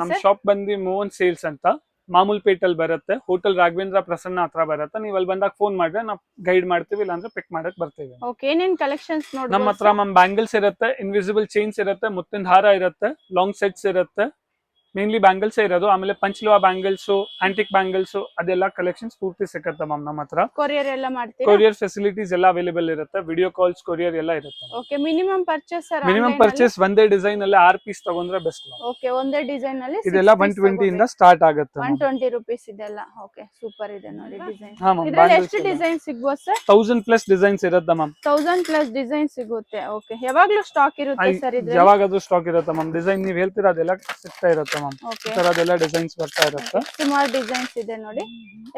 ನಮ್ ಶಾಪ್ ಬಂದು ಮೋಹನ್ ಸೇಲ್ಸ್ ಅಂತ ಮಾಮೂಲ್ಪೇಟ್ ಅಲ್ಲಿ ಬರುತ್ತೆ. ಹೋಟೆಲ್ ರಾಘವೇಂದ್ರ ಪ್ರಸನ್ನ ಹತ್ರ ಬರುತ್ತೆ. ನೀವು ಅಲ್ಲಿ ಬಂದಾಗ ಫೋನ್ ಮಾಡಿದ್ರೆ ನಾವು ಗೈಡ್ ಮಾಡ್ತೀವಿ, ಇಲ್ಲಾಂದ್ರೆ ಪಿಕ್ ಮಾಡಕ್ ಬರ್ತೀವಿ. ಓಕೆ, ಏನೇನ್ ಕಲೆಕ್ಷನ್ಸ್ ನೋಡ್ಬೋದು? ನಮ್ಮ ಹತ್ರ ಬ್ಯಾಂಗಲ್ಸ್ ಇರುತ್ತೆ, ಇನ್ವಿಸಿಬಲ್ ಚೈನ್ಸ್ ಇರುತ್ತೆ, ಮುತ್ತಿನ ಹಾರ ಇರುತ್ತೆ, ಲಾಂಗ್ ಸೆಟ್ಸ್ ಇರುತ್ತೆ. ಮೇನ್ಲಿ ಬ್ಯಾಂಗಲ್ಸ್ ಇರೋದು. ಆಮೇಲೆ ಪಂಚ್ಲುವಾ ಬ್ಯಾಂಗಲ್ಸ್, ಆಂಟಿಕ್ ಬ್ಯಾಂಗಲ್ಸ್, ಅದೆಲ್ಲ ಕಲೆಕ್ಷನ್ಸ್ ಪೂರ್ತಿ ಸಿಗುತ್ತೆ ಮ್ಯಾಮ್ ನಮ್ಮ ಹತ್ರ. ಕೊರಿಯರ್ ಎಲ್ಲ ಮಾಡ್ತೀರಾ? ಕೊರಿಯರ್ ಫೆಸಿಲಿಟೀಸ್ ಎಲ್ಲ ಅವೈಲೇಬಲ್ ಇರುತ್ತೆ. ವಿಡಿಯೋ ಕಾಲ್ಸ್, ಕೊರಿಯರ್ ಎಲ್ಲ ಇರುತ್ತೆ. Okay, minimum purchase minimum purchase ಒಂದೇ ಡಿಸೈನ್ ಅಲ್ಲಿ 6 ಪೀಸ್ ತಗೊಂಡ್ರೆ ಬೆಸ್ಟ್. ಓಕೆ, ಒಂದೇ ಡಿಸೈನ್ ಅಲ್ಲಿ ಇದೆಲ್ಲ 120 ಇಂದ ಸ್ಟಾರ್ಟ್ ಆಗುತ್ತೆ. 120 ರೂಪೀಸ್ ಇದೆಲ್ಲ. ಓಕೆ, ಸೂಪರ್ ಇದೆ ನೋಡಿ ಡಿಸೈನ್. ಹಾ ಮ್ಯಾಮ್, ಇದರಲ್ಲಿ ಎಷ್ಟು ಡಿಸೈನ್ ಸಿಗಬಹುದು ಸರ್? 1000 ಪ್ಲಸ್ ಡಿಸೈನ್ಸ್ ಇರುತ್ತೆ ಮ್ಯಾಮ್. 1000 ಪ್ಲಸ್ ಡಿಸೈನ್ ಸಿಗುತ್ತೆ. ಓಕೆ, ಯಾವಾಗ್ಲೂ ಸ್ಟಾಕ್ ಇರುತ್ತೆ ಸರ್ ಇದು? ಯಾವಾಗಾದ್ರೂ ಸ್ಟಾಕ್ ಇರುತ್ತೆ ಮ್ಯಾಮ್. ಡಿಸೈನ್ ನೀವು ಹೇಳ್ತೀರಾ ಅದೆಲ್ಲ ಸಿಗ್ತಾ ಇರುತ್ತೆ ಮ್ಯಾಮ್. ಓಕೆ, ಅದೆಲ್ಲ ಡಿಸೈನ್ಸ್ ಬರ್ತಾ ಇರುತ್ತೆ. ಸುಮಾರು ಡಿಸೈನ್ಸ್ ಇದೆ ನೋಡಿ.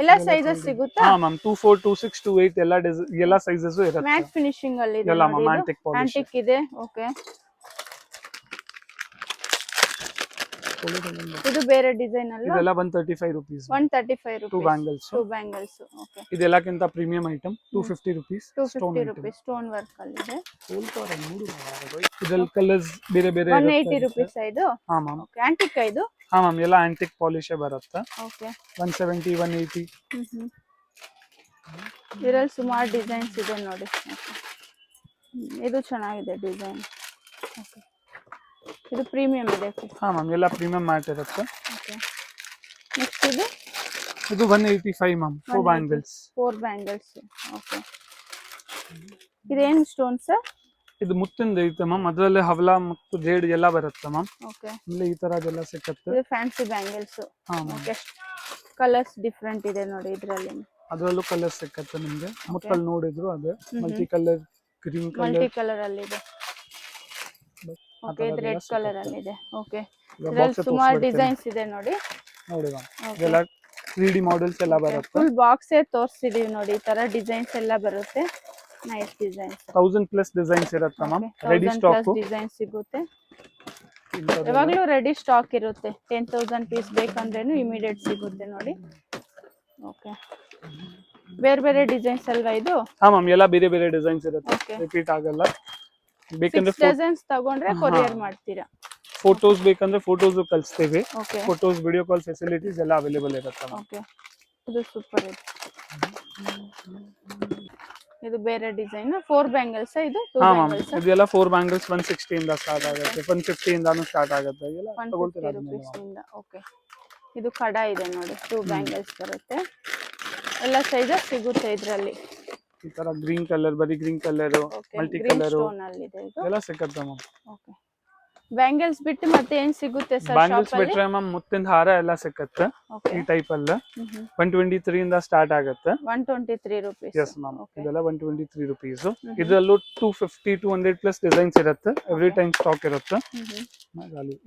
ಎಲ್ಲ ಸೈಜಸ್ ಸಿಗುತ್ತಾ? ಹಾ ಮ್ಯಾಮ್, 24, 26, 28 ಎಲ್ಲ ಸೈಜಸ್ ಇರುತ್ತೆ. ಮ್ಯಾಟ್ ಫಿನಿಶಿಂಗ್ ಅಲ್ಲಿ ಇದೆ ಎಲ್ಲ ಮ್ಯಾಮ್, ನೋಡಿ. ಆಂಟಿಕ್ ಇದೆ. ಓಕೆ, ಇದು ಬೇರೆ ಡಿಸೈನ್ ಅಲ್ಲ? ಇದೆಲ್ಲ 135 rupees. 135 rupees. Two bangles. Okay, ಇದೆಲ್ಲಕ್ಕಿಂತ premium item. 250 rupees. 250 rupees stone work ಅಲ್ಲಿ ಇದೆ. ಇದೆಲ್ಲ ಕಲರ್ಸ್ ಬೇರೆ ಬೇರೆ 180 ರೂಪೀಸ್ ಇದು. ಹಾ ಮ್ಯಾಮ್. ಓಕೆ, ಆಂಟಿಕ್ ಇದು? ಹಾ ಮ್ಯಾಮ್, ಎಲ್ಲ ಆಂಟಿಕ್ ಪಾಲಿಶ್ ಬರುತ್ತೆ. ಓಕೆ, 170, 180. ಇದರಲ್ಲಿ ಸುಮಾರು ಡಿಸೈನ್ಸ್ ಇದೆ ನೋಡಿ. ಇದು ಚೆನ್ನಾಗಿದೆ ಡಿಸೈನ್. ಓಕೆ, ಇದು ಪ್ರೀಮಿಯಂ ಇದೆ. ಹಾ ಮ್ಯಾಮ್, ಎಲ್ಲ ಪ್ರೀಮಿಯಂ ಮ್ಯಾಟ್ ಇರುತ್ತೆ. ಓಕೆ, ನೆಕ್ಸ್ಟ್ ಇದು 185 ಮ್ಯಾಮ್. 4 ಬ್ಯಾಂಗಲ್ಸ್. 4 ಬ್ಯಾಂಗಲ್ಸ್. ಓಕೆ, ಇದೇನು ಸ್ಟೋನ್ ಸರ್? ಇದು ಮುತ್ತಿಂದ ಐತೆ ಮ್ಯಾಮ್. ಅದರಲ್ಲಿ ಹವಲಾ ಮತ್ತು ಜೇಡ್ ಎಲ್ಲ ಬರುತ್ತೆ ಮ್ಯಾಮ್. ಓಕೆ, ಆಮೇಲೆ ಈ ತರ ಅದೆಲ್ಲ ಸಿಕ್ಕತ್ತೆ. ಇದು ಫ್ಯಾನ್ಸಿ ಬ್ಯಾಂಗಲ್ಸ್. ಹಾ ಮ್ಯಾಮ್. ಓಕೆ, ಕಲರ್ಸ್ ಡಿಫರೆಂಟ್ ಇದೆ ನೋಡಿ ಇದರಲ್ಲಿ. ಅದರಲ್ಲೂ ಕಲರ್ ಸಿಕ್ಕತ್ತೆ ನಿಮ್ಗೆ. ಮುತ್ತಲ್ಲಿ ನೋಡಿದ್ರು ಅದೇ multi colour, green colour, multi colour ಅಲ್ಲಿ ಇದೆ. ಓಕೆ, ಇದು ರೆಡ್ ಕಲರ್ ಅಲ್ಲಿ ಇದೆ. ಓಕೆ, ಇದರಲ್ಲಿ ಸುಮಾರು ಡಿಸೈನ್ಸ್ ಇದೆ ನೋಡಿ. ನೋಡಿ ಮ್ಯಾಮ್, ಇದೆಲ್ಲ 3D ಮಾಡೆಲ್ಸ್ ಎಲ್ಲ ಬರುತ್ತೆ. ಫುಲ್ ಬಾಕ್ಸ್ ತೋರಿಸ್ತಿದೀವಿ ನೋಡಿ. ಈ ತರ ಡಿಸೈನ್ಸ್ ಎಲ್ಲ ಬರುತ್ತೆ. Nice designs. 1000 ಪ್ಲಸ್ ಡಿಸೈನ್ಸ್ ಇರುತ್ತೆ ಮ್ಯಾಮ್. ರೆಡಿ ಸ್ಟಾಕ್ ಡಿಸೈನ್ ಸಿಗುತ್ತೆ. ಯಾವಾಗಲೂ ರೆಡಿ ಸ್ಟಾಕ್ ಇರುತ್ತೆ. 10,000 ಪೀಸ್ ಬೇಕಂದ್ರೇನು ಇಮಿಡಿಯೇಟ್ ಸಿಗುತ್ತೆ ನೋಡಿ. ಓಕೆ, ಬೇರೆ ಬೇರೆ ಡಿಸೈನ್ಸ್ ಅಲ್ವಾ ಇದು? ಹಾ ಮ್ಯಾಮ್, ಎಲ್ಲ ಬೇರೆ ಬೇರೆ ಡಿಸೈನ್ಸ್ ಇರುತ್ತೆ. ರಿಪೀಟ್ ಆಗಲ್ಲ. ಬೇಕಂದ್ರೆ ಡಿಸೈನ್ಸ್ ತಗೊಂಡ್ರೆ ಕೊರಿಯರ್ ಮಾಡ್ತೀರಾ? ಫೋಟೋಸ್ ಬೇಕಂದ್ರೆ ಫೋಟೋಸ್ ಕಳಿಸ್ತೀವಿ. Okay, photos, video call facilities ಎಲ್ಲ ಅವೈಲೇಬಲ್ ಇರುತ್ತೆ. ಓಕೆ, ಇದು ಸೂಪರ್ ಇದೆ. ಇದು ಬೇರೆ ಡಿಸೈನ್. 4 ಬ್ಯಾಂಗಲ್ಸ್ ಇದು? 2 ಬ್ಯಾಂಗಲ್ಸ್. ಇದೆಲ್ಲ 4 ಬ್ಯಾಂಗಲ್ಸ್ 160 ಇಂದ ಸ್ಟಾರ್ಟ್ ಆಗುತ್ತೆ. 150 ಇಂದಾನು ಸ್ಟಾರ್ಟ್ ಆಗುತ್ತೆ. ಎಲ್ಲ 150 ರೂಪೀಸ್ ಇಂದ. ಓಕೆ, ಇದು ಕಡ ಇದೆ ನೋಡಿ. 2 ಬ್ಯಾಂಗಲ್ಸ್ ಬರುತ್ತೆ. ಎಲ್ಲ ಸೈಜಸ್ ಸಿಗುತ್ತೆ ಇದರಲ್ಲಿ. ಈ ತರ ಗ್ರೀನ್ ಕಲರ್, ಬರೀ ಗ್ರೀನ್ ಕಲರ್, ಮಲ್ಟಿ ಕಲರ್ ಎಲ್ಲ ಸಿಗುತ್ತೆ ಮ್ಯಾಮ್. ಓಕೆ, ಬ್ಯಾಂಗಲ್ಸ್ ಬಿಟ್ಟು ಮತ್ತೆ ಏನ್ ಸಿಗುತ್ತೆ ಸರ್? ಬ್ಯಾಂಗಲ್ಸ್ ಬಿಟ್ರೆ ಮ್ಯಾಮ್ ಮುತ್ತಿನ ಹಾರ ಎಲ್ಲ ಸಿಗುತ್ತೆ ಈ ಟೈಪ್ ಅಲ್ಲ. 123 ಇಂದ ಸ್ಟಾರ್ಟ್ ಆಗುತ್ತೆ. 123 ರೂಪೀಸ್. ಎಸ್ ಮ್ಯಾಮ್, ಇದೆಲ್ಲ 123 ರೂಪೀಸ್. ಇದರಲ್ಲೂ 250, 200 ಪ್ಲಸ್ ಡಿಸೈನ್ಸ್ ಇರುತ್ತೆ. ಎವ್ರಿ ಟೈಮ್ ಸ್ಟಾಕ್ ಇರುತ್ತೆ.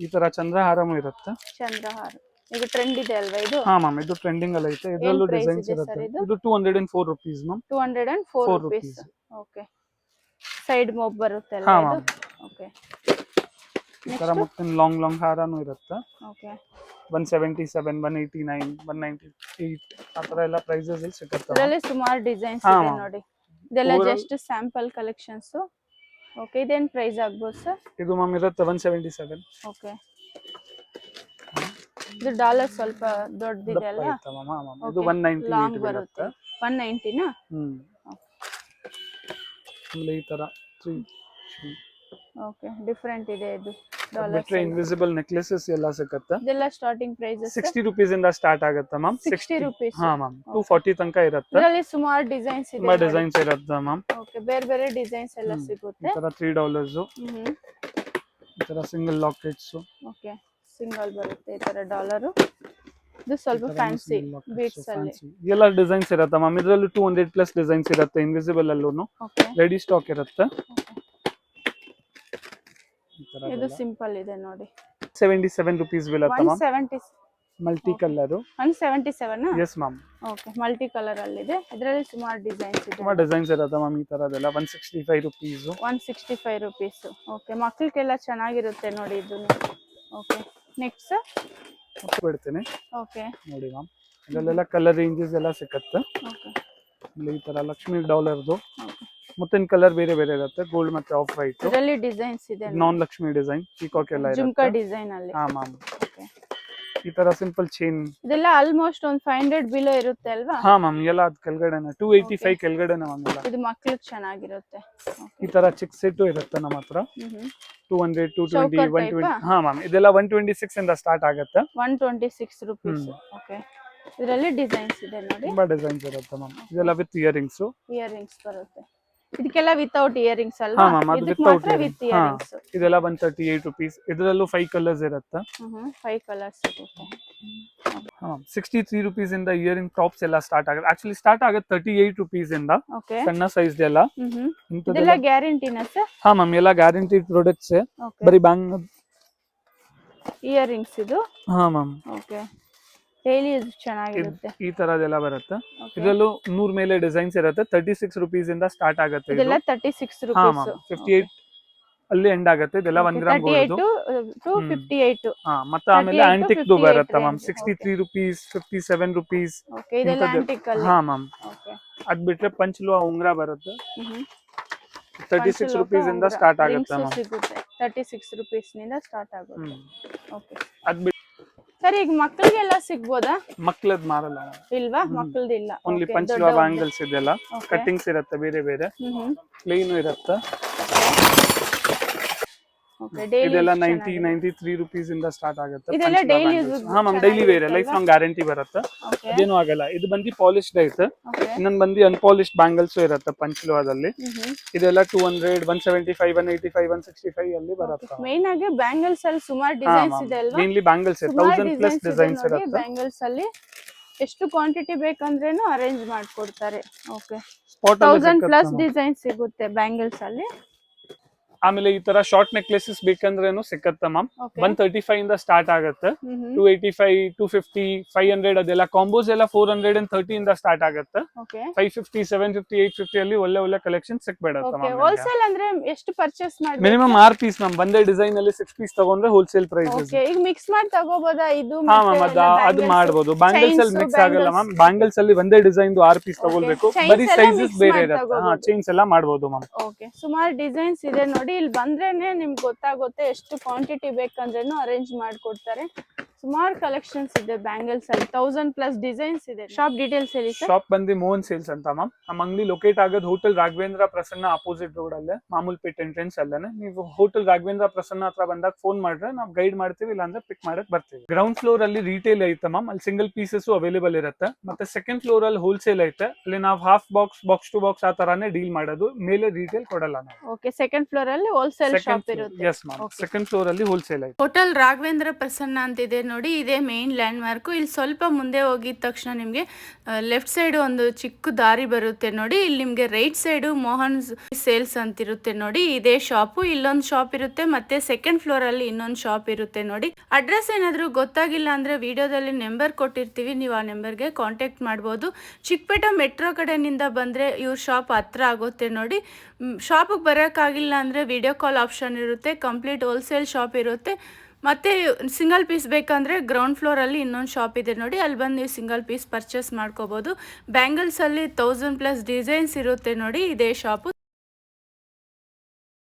ಈ ತರ ಚಂದ್ರಹಾರಮೂ ಇರುತ್ತೆ. ಚಂದ್ರಹಾರ ಇದು ಟ್ರೆಂಡ್ ಇದೆ ಅಲ್ವಾ ಇದು? ಹಾ ಮ್ಯಾಮ್, ಇದು ಟ್ರೆಂಡಿಂಗ್ ಅಲ್ಲಿ ಐತೆ. ಇದರಲ್ಲೂ ಡಿಸೈನ್ಸ್ ಇರುತ್ತೆ. ಇದು 204 rupees ma'am. 204 rupees. Okay, side ಮೋಬ್ ಬರುತ್ತೆ ಹಾ ಅಲ್ವಾ ಮ್ಯಾಮ್. ಇದು? ಓಕೆ, ಈ ತರ ಮುತ್ತಿನ ಲಾಂಗ್ ಹಾರನೂ ಇರುತ್ತೆ. ಓಕೆ, 177, 189, 198 ಆ ತರ ಎಲ್ಲ ಪ್ರೈಸಸ್ ಅಲ್ಲಿ ಸಿಗುತ್ತೆ. ಇದರಲ್ಲಿ ಸುಮಾರು ಡಿಸೈನ್ಸ್ ಇದೆ ನೋಡಿ. ಇದೆಲ್ಲ ಜಸ್ಟ್ ಸ್ಯಾಂಪಲ್ ಕಲೆಕ್ಷನ್ಸ್. ಓಕೆ, ಇದೇನ್ ಪ್ರೈಸ್ ಆಗ್ಬೋದು ಸರ್? ಇದು ಮ್ಯಾಮ್ ಇರುತ್ತೆ 177. ಓಕೆ, ಇದು ಡಾಲರ್ ಸ್ವಲ್ಪ ದೊಡ್ಡದಿದೆ ಅಲ್ಲ? ಇದು 198 ಬರುತ್ತೆ. 190 ನಾ? ಈ ತರ 3. ಓಕೆ, ಡಿಫರೆಂಟ್ ಇದೆ ಇದು. ಬಿಟ್ರೆ ಇನ್ವಿಸಿಬಲ್ ನೆಕ್ಲೆಸಸ್ ಎಲ್ಲ ಸಿಗುತ್ತೆ. ಇದೆಲ್ಲ ಸ್ಟಾರ್ಟಿಂಗ್ ಪ್ರೈಸಸ್ 60 ರೂಪೀಸ್ ಇಂದ ಸ್ಟಾರ್ಟ್ ಆಗುತ್ತೆ ಮ್ಯಾಮ್. 60 ರೂಪೀಸ್. ಹಾ ಮ್ಯಾಮ್, 240 ತನಕ ಇರುತ್ತೆ. ಇದರಲ್ಲಿ ಸುಮಾರು ಡಿಸೈನ್ಸ್ ಇದೆ. ತುಂಬಾ ಡಿಸೈನ್ಸ್ ಇರುತ್ತೆ ಮ್ಯಾಮ್. ಓಕೆ, ಬೇರೆ ಬೇರೆ ಡಿಸೈನ್ಸ್ ಎಲ್ಲ ಸಿಗುತ್ತೆ. ಈ ತರ $3. ಈ ತರ ಸಿಂಗಲ್ ಲಾಕೆಟ್ಸ್. ಓಕೆ, ಸಿಂಗಲ್ ಬರುತ್ತೆ ಈ ತರ ಡಾಲರ್. ಇದು ಸ್ವಲ್ಪ ಫ್ಯಾನ್ಸಿ ಬೀಡ್ಸ್ ಅಲ್ಲಿ ಎಲ್ಲ ಡಿಸೈನ್ಸ್ ಇರುತ್ತೆ ಮ್ಯಾಮ್. ಇದರಲ್ಲಿ 200 ಪ್ಲಸ್ ಡಿಸೈನ್ಸ್ ಇರುತ್ತೆ. ಇನ್ವಿಸಿಬಲ್ ಅಲ್ಲೂ ರೆಡಿ ಸ್ಟಾಕ್ ಇರುತ್ತೆ. ಇದು ಸಿಂಪಲ್ ಇದೆ ನೋಡಿ. 77 ರೂಪೀಸ್ ಬೀಳುತ್ತೆ ma'am. 170 multi colour. 177 yes ma'am. Okay, multi colour ಅಲ್ಲಿ ಇದೆ. ಇದರಲ್ಲಿ ಸುಮಾರು ಡಿಸೈನ್ಸ್ ಇದೆ. ತುಂಬಾ ಡಿಸೈನ್ಸ್ ಇರುತ್ತೆ ಮ್ಯಾಮ್. ಈ ತರದೆಲ್ಲ 165 ರೂಪೀಸ್. 165 ರೂಪೀಸ್. ಓಕೆ, ಮಕ್ಕಳಿಗೆಲ್ಲ ಚೆನ್ನಾಗಿರುತ್ತೆ ನೋಡಿ ಇದು. ಓಕೆ, ನೆಕ್ಸ್ಟ್ ಬಿಡ್ತೀನಿ. ಓಕೆ, ನೋಡಿ ಮ್ಯಾಮ್, ಇದರಲ್ಲೆಲ್ಲ ಕಲರ್ ರೇಂಜಸ್ ಎಲ್ಲ ಸಿಗುತ್ತೆ. ಓಕೆ, ಈ ತರ ಲಕ್ಷ್ಮಿ ಡಾಲರ್ದು ಮುತ್ತಿನ ಕಲರ್ ಬೇರೆ ಬೇರೆ ಇರುತ್ತೆ. ಗೋಲ್ಡ್ ಮತ್ತೆ ಆಫ್ ವೈಟ್. ಇದರಲ್ಲಿ ಡಿಸೈನ್ಸ್ ಇದೆ. ನಾನ್ ಲಕ್ಷ್ಮಿ ಡಿಸೈನ್, ಪೀಕಾಕ್ ಎಲ್ಲ ಇರುತ್ತೆ. ಜುಮ್ಕಾ ಡಿಸೈನ್ ಅಲ್ಲಿ. ಹಾ ಮ್ಯಾಮ್. ಓಕೆ, ಈ ತರ ಸಿಂಪಲ್ ಚೈನ್. ಇದೆಲ್ಲ ಆಲ್ಮೋಸ್ಟ್ ಒಂದು 500 ಬಿಲೋ ಇರುತ್ತೆ ಅಲ್ವಾ? ಹಾ ಮ್ಯಾಮ್ ಎಲ್ಲ ಅದ್ ಕೆಳಗಡೆನೆ 285 ಕೆಳಗಡೆನೆ ಮ್ಯಾಮ್ ಎಲ್ಲ. ಇದು ಮಕ್ಳಿಗೆ ಚೆನ್ನಾಗಿರುತ್ತೆ. ಈ ತರ ಚಿಕ್ಕ ಸೆಟ್ ಇರುತ್ತೆ ನಮ್ಮ ಹತ್ರ. 200 220 ಚೌಕರ್ 120. type ಹಾ ಮ್ಯಾಮ್ ಇದೆಲ್ಲ 126 ಇಂದ ಸ್ಟಾರ್ಟ್ ಆಗುತ್ತೆ. 126 rupees. ಓಕೆ, ಇದರಲ್ಲಿ ಡಿಸೈನ್ಸ್ ಇದೆ ನೋಡಿ. ತುಂಬಾ ಡಿಸೈನ್ಸ್ ಇರುತ್ತೆ ಮ್ಯಾಮ್. ಇದೆಲ್ಲ ವಿತ್ ಇಯರಿಂಗ್ಸ್. ಇಯರಿಂಗ್ಸ್ ಬರುತ್ತೆ. ಇದಕ್ಕೆಲ್ಲ ವಿತೌಟ್ ಇಯರಿಂಗ್ಸ್ ಹಾ ಅಲ್ವಾ? ಮ್ಯಾಮ್ ಅದು ಇದಕ್ಕೆ ವಿತೌಟ್ ಮಾತ್ರ ವಿತ್ ಇಯರಿಂಗ್ಸ್. ಇದೆಲ್ಲ 138 rupees. ಇದರಲ್ಲೂ 5 ಕಲರ್ಸ್ ಇರುತ್ತೆ. 5 ಕಲರ್ಸ್ ಇರುತ್ತೆ. ಹಾ 63 rupees ಇಂದ ಇಯರಿಂಗ್ ಟಾಪ್ಸ್ ಎಲ್ಲ ಸ್ಟಾರ್ಟ್ ಆಗುತ್ತೆ. ಆಕ್ಚುಲಿ ಸ್ಟಾರ್ಟ್ ಆಗುತ್ತೆ 38 rupees ಇಂದ. ಓಕೆ, ಸಣ್ಣ ಸೈಜ್ ಎಲ್ಲ. ಇದೆಲ್ಲ ಗ್ಯಾರಂಟಿನಾ ಸರ್? ಹಾ ಮ್ಯಾಮ್ ಎಲ್ಲ ಗ್ಯಾರಂಟಿಡ್ ಪ್ರಾಡಕ್ಟ್ಸ್. ಓಕೆ, ಬರೀ ಬ್ಯಾಂಗ್ ಇಯರಿಂಗ್ಸ್ ಇದು. ಹಾ ಮ್ಯಾಮ್ ಓಕೆ, ಡೈಲಿ ಯೂಸ್ ಚೆನ್ನಾಗಿರುತ್ತೆ. ಈ ತರದೆಲ್ಲ ಬರುತ್ತೆ. ಇದರಲ್ಲೂ 100 ಮೇಲೆ ಡಿಸೈನ್ಸ್ ಇರುತ್ತೆ. 36 rupees ಇಂದ ಸ್ಟಾರ್ಟ್ ಆಗುತ್ತೆ. ಇದೆಲ್ಲ 36 ಹಾ rupees. ಮ್ಯಾಮ್ 58 ಅಲ್ಲಿ ಎಂಡ್ ಆಗುತ್ತೆ. ಇದೆಲ್ಲ 1 ಗ್ರಾಮ್ ಗೋಲ್ಡ್. 38 to 58. ಹಾ ಮತ್ತೆ ಆಮೇಲೆ 38 to ಆಂಟಿಕ್ ದು 58 ಬರುತ್ತೆ ma'am. range. 63 rupees 57 rupees. Okay, ಇದೆಲ್ಲ ಆಂಟಿಕ್ ಅಲ್ಲಿ. ಹಾ ಮ್ಯಾಮ್ ಓಕೆ, ಅದ್ ಬಿಟ್ರೆ ಪಂಚಲುವ ಉಂಗ್ರ ಬರುತ್ತೆ. 36 rupees ಇಂದ ಸ್ಟಾರ್ಟ್ ಆಗುತ್ತೆ ಮ್ಯಾಮ್. ಸಿಗುತ್ತೆ 36 rupees ನಿಂದ ಸ್ಟಾರ್ಟ್ ಆಗುತ್ತೆ. ಓಕೆ, ಅದ್ ಬಿಟ್ರೆ ಸರ್ ಈಗ ಮಕ್ಕಳಿಗೆಲ್ಲ ಸಿಗ್ಬೋದಾ? ಮಕ್ಕಳದ್ ಮಾರಲ್ಲ ಇಲ್ವಾ? ಮಕ್ಕಳದ್ದು ಇಲ್ಲ. ಓನ್ಲಿ ಪಂಚಲುವ ಬ್ಯಾಂಗಲ್ಸ್ ಇದೆಲ್ಲ. ಕಟ್ಟಿಂಗ್ಸ್ ಇರುತ್ತೆ ಬೇರೆ ಬೇರೆ. ಪ್ಲೇನ್ ಇರುತ್ತೆ. ಓಕೆ, ಡೈಲಿ ಇದೆಲ್ಲ 93 rupees ಇಂದ ಸ್ಟಾರ್ಟ್ ಆಗುತ್ತೆ. ಇದೆಲ್ಲ ಡೈಲಿ ಯೂಸ್. ಹಾ ma'am daily wear life long guarantee ಬರುತ್ತೆ. ಓಕೆ, ಅದೇನು ಆಗಲ್ಲ. ಇದು ಬಂದು ಪಾಲಿಶ್ಡ್ ಐತೆ. ಓಕೆ, ಇನ್ನೊಂದು ಬಂದು ಅನ್ಪಾಲಿಶ್ಡ್ ಬ್ಯಾಂಗಲ್ಸ್ ಇರುತ್ತೆ ಪಂಚಲುವದಲ್ಲಿ. ಇದೆಲ್ಲ 200 175 185 165 ಅಲ್ಲಿ ಬರುತ್ತೆ. ಮೇನ್ ಆಗಿ ಬ್ಯಾಂಗಲ್ಸ್ ಅಲ್ಲಿ ಸುಮಾರು ಡಿಸೈನ್ಸ್ ಇದೆ ಅಲ್ವಾ? ಮೇನ್ಲಿ ಬ್ಯಾಂಗಲ್ಸ್ 1000 ಪ್ಲಸ್ ಡಿಸೈನ್ಸ್ ಇರುತ್ತೆ. ಬ್ಯಾಂಗಲ್ಸ್ ಅಲ್ಲಿ ಎಷ್ಟು ಕ್ವಾಂಟಿಟಿ ಬೇಕಂದ್ರೇನು ಅರೇಂಜ್ ಮಾಡ್ಕೊಡ್ತಾರೆ. ಓಕೆ, ಸ್ಪಾಟ್ 1000 ಪ್ಲಸ್ ಡಿಸೈನ್ ಸಿಗುತ್ತೆ ಬ್ಯಾಂಗಲ್ಸ್ ಅಲ್ಲಿ. ಆಮೇಲೆ ಈ ತರ ಶಾರ್ಟ್ ನೆಕ್ಲೆಸಸ್ ಬೇಕಂದ್ರೇನು ಸಿಕ್ಕತ್ತೆ ಮ್ಯಾಮ್. ಓಕೆ, 135 ಇಂದ ಸ್ಟಾರ್ಟ್ ಆಗುತ್ತೆ. 285 250 500 ಅದೆಲ್ಲ ಕಾಂಬೋಸ್ ಎಲ್ಲ 430 ಇಂದ ಸ್ಟಾರ್ಟ್ ಆಗುತ್ತೆ. ಓಕೆ, 550 750 850 ಅಲ್ಲಿ ಒಳ್ಳೆ ಒಳ್ಳೆ ಕಲೆಕ್ಷನ್ ಸಿಕ್ಬಿಡುತ್ತೆ ಓಕೆ. ಮ್ಯಾಮ್. ಹೋಲ್ಸೇಲ್ ಅಂದ್ರೆ ಎಷ್ಟು ಪರ್ಚೇಸ್ ಮಾಡ್ಬೇಕು? Minimum 6 piece ma'am. ಒಂದೇ ಡಿಸೈನ್ ಅಲ್ಲಿ 6 ಪೀಸ್ ತಗೊಂಡ್ರೆ ಹೋಲ್ಸೇಲ್ ಪ್ರೈಸ್. ಓಕೆ, ಈಗ ಮಿಕ್ಸ್ ಮಾಡಿ ತಗೋಬೋದಾ ಇದು? ಹಾ ಮ್ಯಾಮ್ ಅದು ಮಾಡಬಹುದು. ಬ್ಯಾಂಗಲ್ಸ್ ಅಲ್ಲಿ ಮಿಕ್ಸ್ ಆಗಲ್ಲ ಮ್ಯಾಮ್. ಬ್ಯಾಂಗಲ್ಸ್ ಅಲ್ಲಿ ಒಂದೇ ಡಿಸೈನ್ 6 ಪೀಸ್ ತಗೊಳ್ಬೇಕು. ಬರೀ ಸೈಜಸ್ ಬೇರೆ ಇರುತ್ತೆ. ಹಾ ಚೈನ್ಸ್ ಎಲ್ಲ ಮಾಡಬಹುದು ಮ್ಯಾಮ್. ಓಕೆ, ಸುಮಾರು ಡಿಸೈನ್ಸ್ ಇದೆ ನೋಡಿ. ಇಲ್ಲಿ ಬಂದ್ರೇನೆ ನಿಮ್ಗೆ ಗೊತ್ತಾಗುತ್ತೆ ಎಷ್ಟು ಕ್ವಾಂಟಿಟಿ ಬೇಕಂದ್ರೇನು ಅರೇಂಜ್ ಮಾಡ್ಕೊಡ್ತಾರೆ. ಸುಮಾರು ಕಲೆಕ್ಷನ್ಸ್ ಇದೆ ಬ್ಯಾಂಗಲ್ಸ್ ಅಲ್ಲಿ. 1000 ಪ್ಲಸ್ ಡಿಸೈನ್ಸ್ ಇದೆ. ಶಾಪ್ ಡೀಟೇಲ್ಸ್ ಹೇಳಿ ಸರ್. ಶಾಪ್ ಬಂದು ಮೋಹನ್ ಸೇಲ್ಸ್ ಅಂತ ಮ್ಯಾಮ್. ನಮ್ಮ ಅಂಗಡಿ ಲೊಕೇಟ್ ಆಗೋದು hotel Raghavendra Prasanna opposite road ಅಲ್ಲೇ, ಮಾಮೂಲ್ ಪೇಟ್ ಎಂಟ್ರೆನ್ಸ್ ಅಲ್ಲೇ. ನೀವು ಹೋಟೆಲ್ ರಾಘವೇಂದ್ರ ಪ್ರಸನ್ನ ಹತ್ರ ಬಂದಾಗ ಫೋನ್ ಮಾಡ್ರೆ ನಾವು ಗೈಡ್ ಮಾಡ್ತೀವಿ, ಇಲ್ಲಾಂದ್ರೆ ಪಿಕ್ ಮಾಡಕ್ ಬರ್ತೀವಿ. ಗ್ರೌಂಡ್ ಫ್ಲೋರ್ ಅಲ್ಲಿ ರಿಟೇಲ್ ಐತೆ ಮ್ಯಾಮ್. ಅಲ್ಲಿ ಸಿಂಗಲ್ ಪೀಸಸ್ ಅವೈಲೇಬಲ್ ಇರುತ್ತೆ. ಮತ್ತೆ ಸೆಕೆಂಡ್ ಫ್ಲೋರ್ ಅಲ್ಲಿ ಹೋಲ್ಸೇಲ್ ಐತೆ. ಅಲ್ಲಿ ನಾವು ಹಾಫ್ ಬಾಕ್ಸ್ ಟು ಬಾಕ್ಸ್ ಆ ತರಾನೇ ಡೀಲ್ ಮಾಡೋದು. ಮೇಲೆ ರಿಟೇಲ್ ಕೊಡಲ್ಲ ನಾವು. ಓಕೆ, ಸೆಕೆಂಡ್ ಫ್ಲೋರ್ ಅಲ್ಲಿ ಹೋಲ್ಸೇಲ್ ಶಾಪ್ ಇರುತ್ತೆ. ಎಸ್ ಮ್ಯಾಮ್, ಸೆಕೆಂಡ್ ಫ್ಲೋರ್ ಅಲ್ಲಿ ಹೋಲ್ಸೇಲ್ ಐತೆ. ಹೋಟೆಲ್ ರಾಘವೇಂದ್ರ ಪ್ರಸನ್ನ ಅಂತಿದೆ ನೋಡಿ. ಇದೇ ಮೇನ್ ಲ್ಯಾಂಡ್ ಮಾರ್ಕ್. ಇಲ್ಲಿ ಸ್ವಲ್ಪ ಮುಂದೆ ಹೋಗಿದ ತಕ್ಷಣ ನಿಮಗೆ ಲೆಫ್ಟ್ ಸೈಡ್ ಒಂದು ಚಿಕ್ಕ ದಾರಿ ಬರುತ್ತೆ ನೋಡಿ. ಇಲ್ಲಿ ನಿಮಗೆ ರೈಟ್ ಸೈಡ್ ಮೋಹನ್ ಸೇಲ್ಸ್ ಅಂತಿರುತ್ತೆ ನೋಡಿ. ಇದೇ ಶಾಪು. ಇಲ್ಲೊಂದು ಶಾಪ್ ಇರುತ್ತೆ, ಮತ್ತೆ ಸೆಕೆಂಡ್ ಫ್ಲೋರ್ ಅಲ್ಲಿ ಇನ್ನೊಂದು ಶಾಪ್ ಇರುತ್ತೆ ನೋಡಿ. ಅಡ್ರೆಸ್ ಏನಾದರೂ ಗೊತ್ತಾಗಿಲ್ಲ ಅಂದ್ರೆ ವಿಡಿಯೋದಲ್ಲಿ ನಂಬರ್ ಕೊಟ್ಟಿರ್ತೀವಿ, ನೀವು ಆ ನಂಬರ್ಗೆ ಕಾಂಟ್ಯಾಕ್ಟ್ ಮಾಡ್ಬೋದು. ಚಿಕ್ಕಪೇಟೆ ಮೆಟ್ರೋ ಕಡೆನಿಂದ ಬಂದ್ರೆ ಇವ್ರ ಶಾಪ್ ಹತ್ರ ಆಗುತ್ತೆ ನೋಡಿ. ಶಾಪಿಗೆ ಬರೋಕ್ಕಾಗಿಲ್ಲ ಅಂದರೆ ವಿಡಿಯೋ ಕಾಲ್ ಆಪ್ಷನ್ ಇರುತ್ತೆ. ಕಂಪ್ಲೀಟ್ ಹೋಲ್ಸೇಲ್ ಶಾಪ್ ಇರುತ್ತೆ. ಮತ್ತು ಸಿಂಗಲ್ ಪೀಸ್ ಬೇಕಂದರೆ ಗ್ರೌಂಡ್ ಫ್ಲೋರಲ್ಲಿ ಇನ್ನೊಂದು ಶಾಪ್ ಇದೆ ನೋಡಿ. ಅಲ್ಲಿ ಬಂದು ನೀವು ಸಿಂಗಲ್ ಪೀಸ್ ಪರ್ಚೇಸ್ ಮಾಡ್ಕೋಬೋದು. ಬ್ಯಾಂಗಲ್ಸಲ್ಲಿ 1000 ಪ್ಲಸ್ ಡಿಸೈನ್ಸ್ ಇರುತ್ತೆ ನೋಡಿ. ಇದೇ ಶಾಪು.